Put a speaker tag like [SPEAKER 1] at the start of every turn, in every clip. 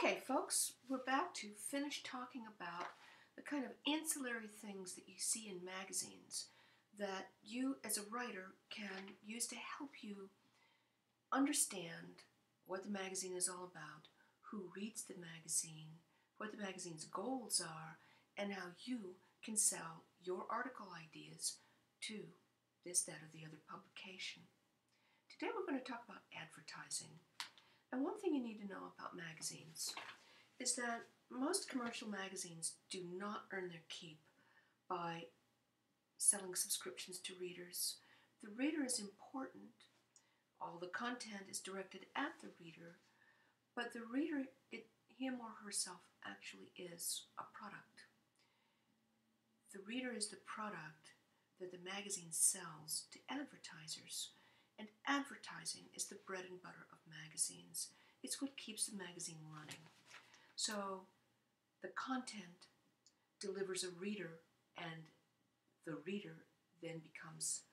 [SPEAKER 1] Okay, folks, we're back to finish talking about the kind of ancillary things that you see in magazines that you as a writer can use to help you understand what the magazine is all about, who reads the magazine, what the magazine's goals are, and how you can sell your article ideas to this, that, or the other publication. Today we're going to talk about advertising. And one thing you need to know about magazines is that most commercial magazines do not earn their keep by selling subscriptions to readers. The reader is important. All the content is directed at the reader, but the reader, him or herself, actually is a product. The reader is the product that the magazine sells to advertisers. And advertising is the bread and butter of magazines. It's what keeps the magazine running. So the content delivers a reader, and the reader then becomes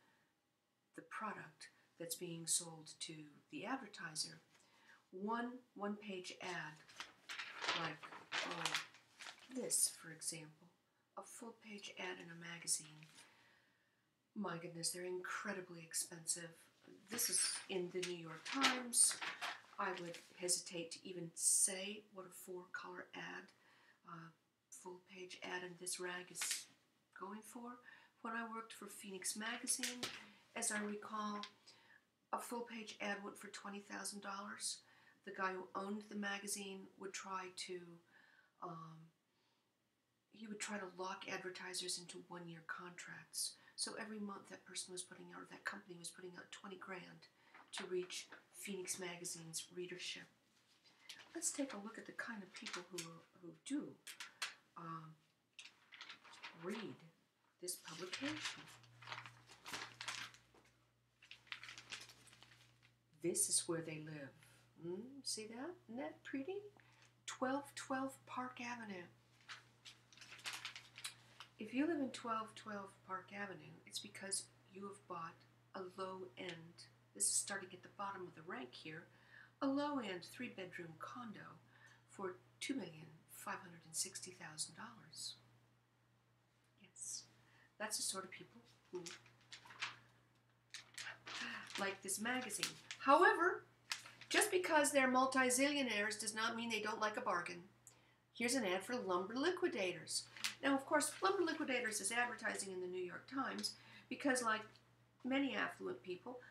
[SPEAKER 1] the product that's being sold to the advertiser. One-page ad, like this, for example, a full-page ad in a magazine. My goodness, they're incredibly expensive. This is in the New York Times. I would hesitate to even say what a 4-color ad, full-page ad in this rag is going for. When I worked for Phoenix Magazine, as I recall, a full-page ad went for $20,000. The guy who owned the magazine would try to lock advertisers into 1-year contracts. So every month that person was putting out, or that company was putting out $20,000 to reach Phoenix Magazine's readership. Let's take a look at the kind of people who do read this publication. This is where they live. See that? Isn't that pretty? 1212 Park Avenue. If you live in 1212 Park Avenue, it's because you have bought a low-end, this is starting at the bottom of the rank here, a low-end 3-bedroom condo for $2,560,000. Yes, that's the sort of people who like this magazine. However, just because they're multi-zillionaires does not mean they don't like a bargain. Here's an ad for Lumber Liquidators. Now, of course, Lumber Liquidators is advertising in the New York Times because, like many affluent people,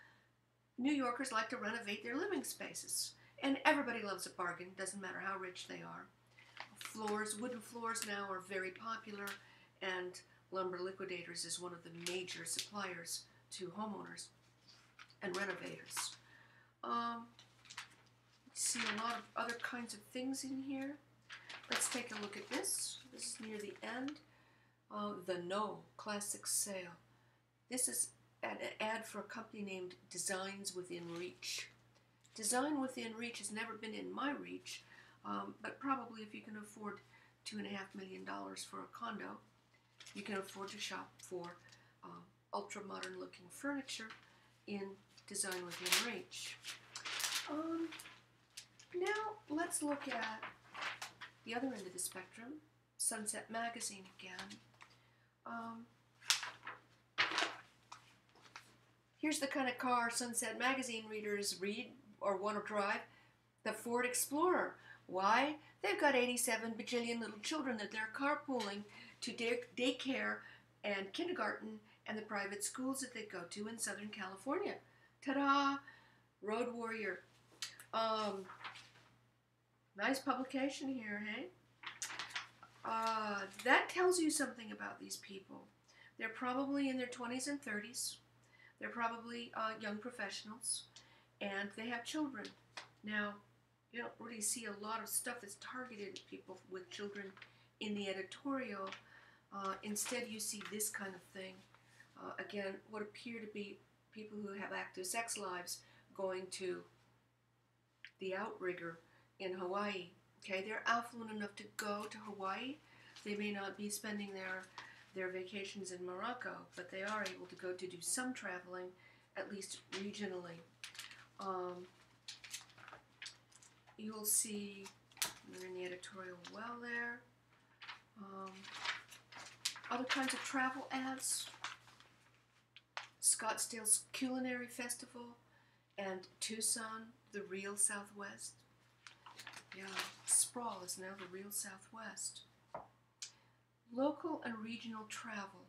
[SPEAKER 1] New Yorkers like to renovate their living spaces. And everybody loves a bargain, doesn't matter how rich they are. Wooden floors now are very popular, and Lumber Liquidators is one of the major suppliers to homeowners and renovators. See a lot of other kinds of things in here. Let's take a look at this. This is near the end. The No Classic Sale. This is an ad for a company named Designs Within Reach. Design Within Reach has never been in my reach, but probably if you can afford $2.5 million for a condo, you can afford to shop for ultra-modern looking furniture in Design Within Reach. Now let's look at the other end of the spectrum, Sunset Magazine again. Here's the kind of car Sunset Magazine readers read or want to drive, the Ford Explorer. Why? They've got 87 bajillion little children that they're carpooling to daycare and kindergarten and the private schools that they go to in Southern California. Ta-da! Road Warrior. Nice publication here, hey? That tells you something about these people. They're probably in their 20s and 30s. They're probably young professionals, and they have children. Now, you don't really see a lot of stuff that's targeted at people with children in the editorial. Instead, you see this kind of thing. Again, what appear to be people who have active sex lives going to the outrigger in Hawaii. Okay, they're affluent enough to go to Hawaii. They may not be spending their vacations in Morocco, but they are able to go to do some traveling, at least regionally. You'll see They're in the editorial well there. Other kinds of travel ads. Scottsdale's Culinary Festival and Tucson, the real Southwest. Yeah, Sproul is now the real Southwest. Local and regional travel.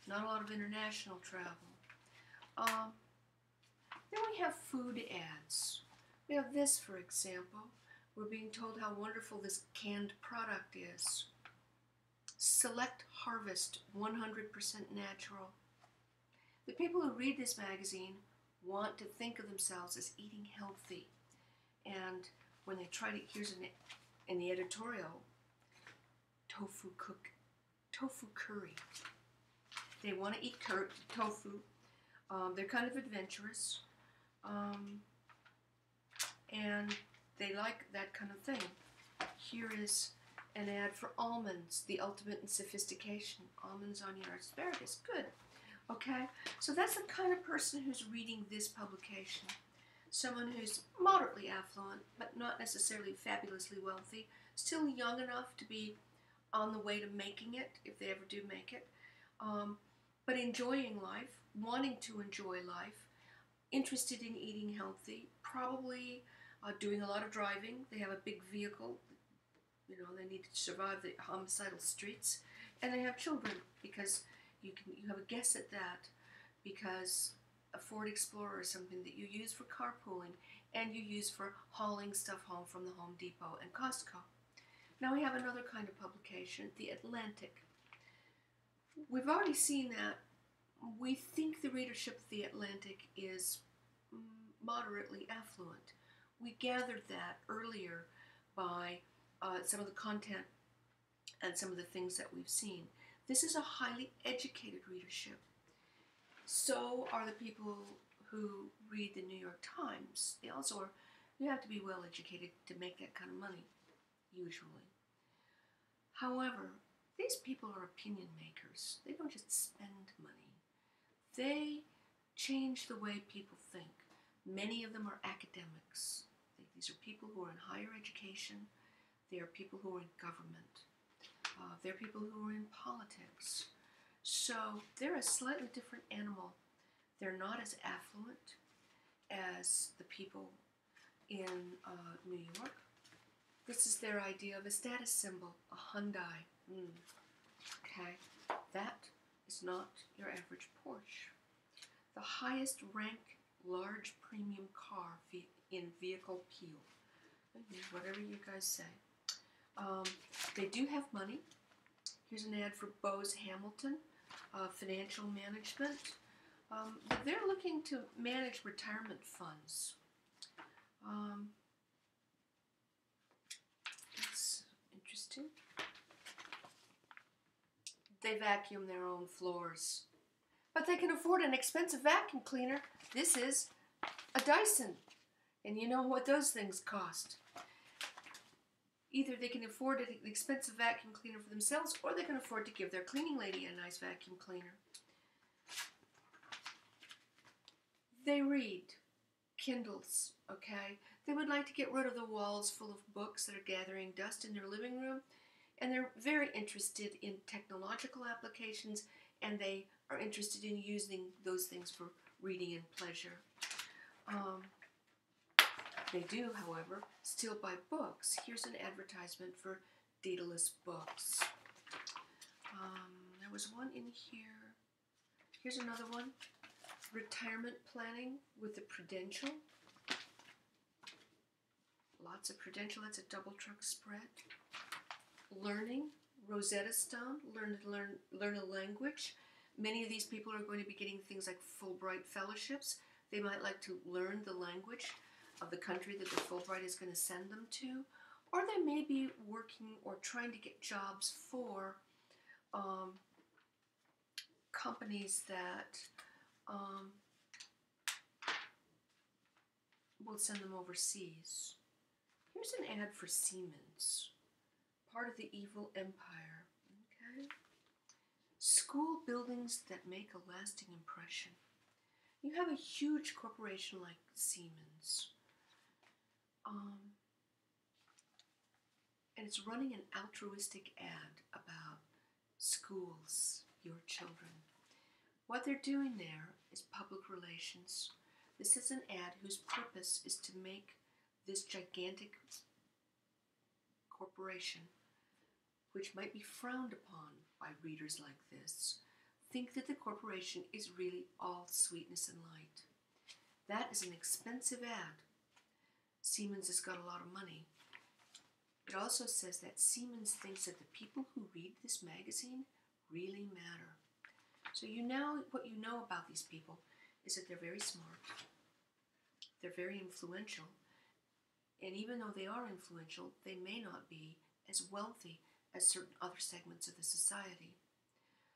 [SPEAKER 1] Not a lot of international travel. Then we have food ads. We have this, for example. We're being told how wonderful this canned product is. Select Harvest, 100% natural. The people who read this magazine want to think of themselves as eating healthy. And when they try to, here's in the editorial, tofu curry. They want to eat tofu. They're kind of adventurous. And they like that kind of thing. Here is an ad for almonds, the ultimate in sophistication. Almonds on your asparagus. Good. Okay? So that's the kind of person who's reading this publication. Someone who's moderately affluent, but not necessarily fabulously wealthy. Still young enough to be on the way to making it, if they ever do make it. But enjoying life, wanting to enjoy life, interested in eating healthy, probably doing a lot of driving. They have a big vehicle. You know, they need to survive the homicidal streets. And they have children, because you have a guess at that, because a Ford Explorer is something that you use for carpooling and you use for hauling stuff home from the Home Depot and Costco. Now we have another kind of publication, The Atlantic. We've already seen that. We think the readership of The Atlantic is moderately affluent. We gathered that earlier by some of the content and some of the things that we've seen. This is a highly educated readership. So are the people who read the New York Times. They also are, you have to be well educated to make that kind of money, usually. However, these people are opinion makers. They don't just spend money. They change the way people think. Many of them are academics. These are people who are in higher education. They are people who are in government. They're people who are in politics. So they're a slightly different animal. They're not as affluent as the people in New York. This is their idea of a status symbol, a Hyundai. Okay, that is not your average Porsche. The highest rank large premium car in vehicle peel. Whatever you guys say. They do have money. Here's an ad for Bose Hamilton, financial management. They're looking to manage retirement funds. That's interesting. They vacuum their own floors. But they can afford an expensive vacuum cleaner. This is a Dyson. And you know what those things cost. Either they can afford an expensive vacuum cleaner for themselves, or they can afford to give their cleaning lady a nice vacuum cleaner. They read Kindles, okay? They would like to get rid of the walls full of books that are gathering dust in their living room, and they're very interested in technological applications, and they are interested in using those things for reading and pleasure. They do, however, still buy books. Here's an advertisement for Daedalus Books. There was one in here. Here's another one. Retirement planning with the Prudential. Lots of Prudential. That's a double truck spread. Learning. Rosetta Stone. Learn a language. Many of these people are going to be getting things like Fulbright fellowships. They might like to learn the language of the country that the Fulbright is going to send them to, or they may be working or trying to get jobs for companies that will send them overseas. Here's an ad for Siemens, part of the evil empire. Okay, school buildings that make a lasting impression. You have a huge corporation like Siemens. it's running an altruistic ad about schools, your children. What they're doing there is public relations. This is an ad whose purpose is to make this gigantic corporation, which might be frowned upon by readers like this, think that the corporation is really all sweetness and light. That is an expensive ad. Siemens has got a lot of money. It also says that Siemens thinks that the people who read this magazine really matter. So what you know about these people is that they're very smart, they're very influential, and even though they are influential, they may not be as wealthy as certain other segments of the society.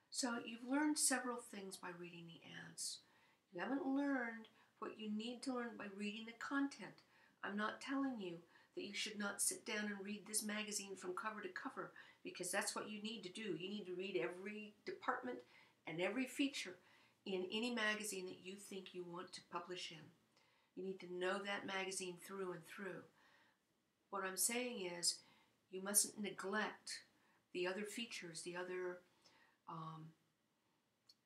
[SPEAKER 1] So you've learned several things by reading the ads. You haven't learned what you need to learn by reading the content. I'm not telling you that you should not sit down and read this magazine from cover to cover, because that's what you need to do. You need to read every department and every feature in any magazine that you think you want to publish in. You need to know that magazine through and through. What I'm saying is, you mustn't neglect the other features, the other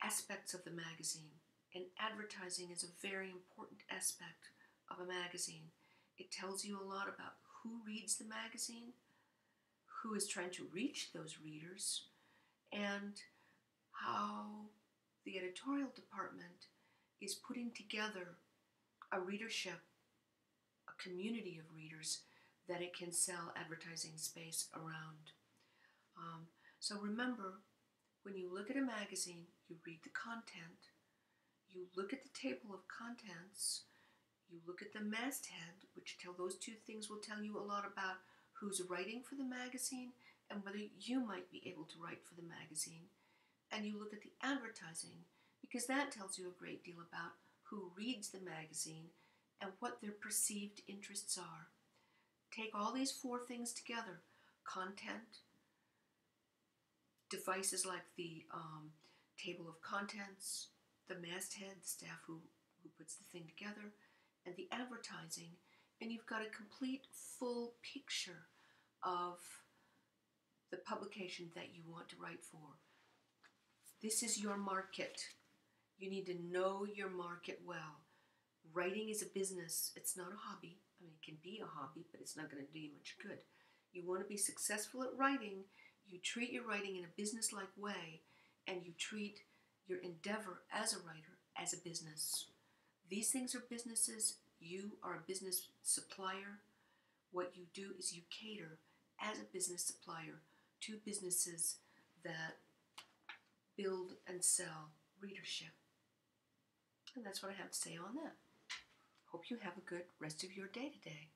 [SPEAKER 1] aspects of the magazine. And advertising is a very important aspect of a magazine. It tells you a lot about who reads the magazine, who is trying to reach those readers, and how the editorial department is putting together a readership, a community of readers that it can sell advertising space around. So remember, when you look at a magazine, you read the content, you look at the table of contents, you look at the masthead, those two things will tell you a lot about who's writing for the magazine and whether you might be able to write for the magazine. And you look at the advertising, because that tells you a great deal about who reads the magazine and what their perceived interests are. Take all these four things together: content, devices like the table of contents, the masthead, the staff who puts the thing together, and the advertising, and you've got a complete, full picture of the publication that you want to write for. This is your market. You need to know your market well. Writing is a business. It's not a hobby. I mean, it can be a hobby, but it's not going to do you much good. You want to be successful at writing, you treat your writing in a business-like way, and you treat your endeavor as a writer as a business. These things are businesses. You are a business supplier. What you do is you cater as a business supplier to businesses that build and sell readership. And that's what I have to say on that. Hope you have a good rest of your day today.